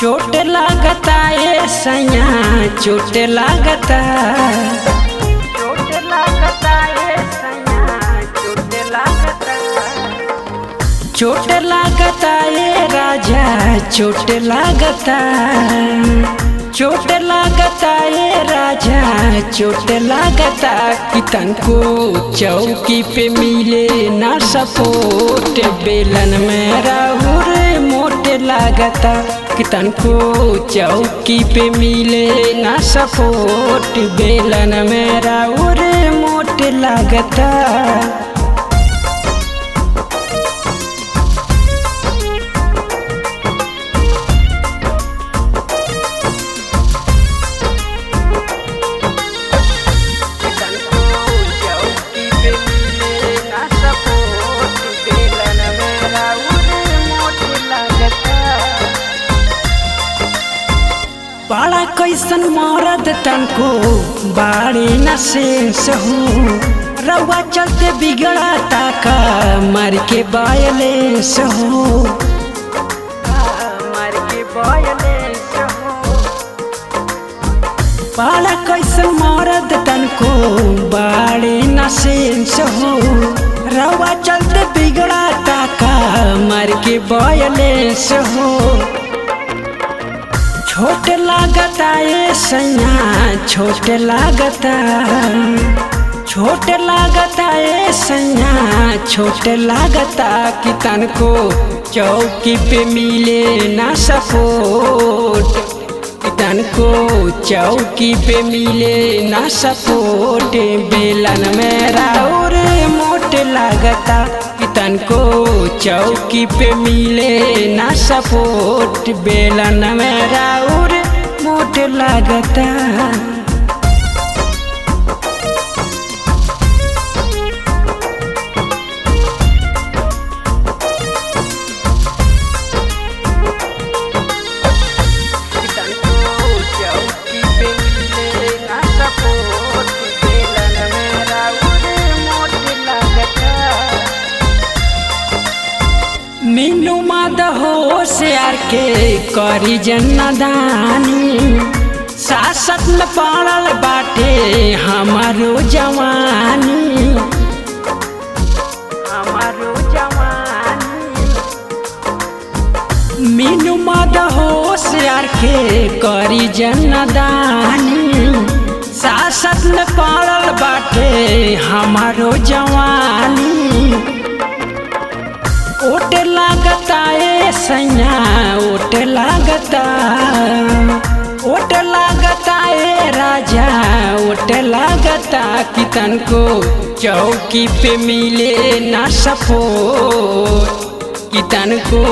चोट लागता ए सैया चोट लागता ए सैया चोट लागता चोट लागता ए राजा चोट लागता चोट लागता ए राजा चोट लागता कि तनको चौकी पे मिले ना सपोर्ट बेलन में राहुर मोट लागता कि तनको चौकी पे मिले ना सपोर्ट बेलन में राहुर मोट लागता। बड़ा कैसन मरद तनको बाड़ी न सेंस हो रउआ चलते बिगड़ा ताका मर के बायलेंस हो बड़ा कैसन मरद तनको बाड़ी न सेंस हो रउआ चलते बिगड़ा ताका मर के बायलेंस हो। छोट लागता ए सैया छोट लागता ए सैया छोट लागता कि तनको चौकी पे मिले ना सपोर्ट कि तनको चौकी पे मिले ना सपोर्ट बेलन में राउर मोट लागता कि तनको चौकी पे मिले ना सपोर्ट बेलन में राउर मोट लागता। मीनू मद हो श्यार के करी जन्नदानी सासत में पड़ल बाटे हमारो जवानी मीनू मद हो श्यार के करी जन्नदानी सासत में पड़ल बाटे हमारो जवानी। ओट लागता ए सैया ओट लागता ए राजा ओट लागता कि तनको चौकी पे मिले ना सपोर्ट कि तनको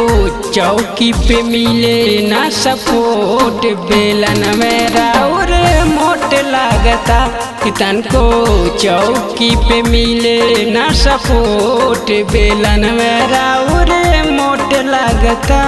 चौकी पे मिले ना सपोर्ट बेलन में राउर मोट लागता कि तनको चौकी पे मिले ना सपोर्ट बेलन में राउर मोट लागता।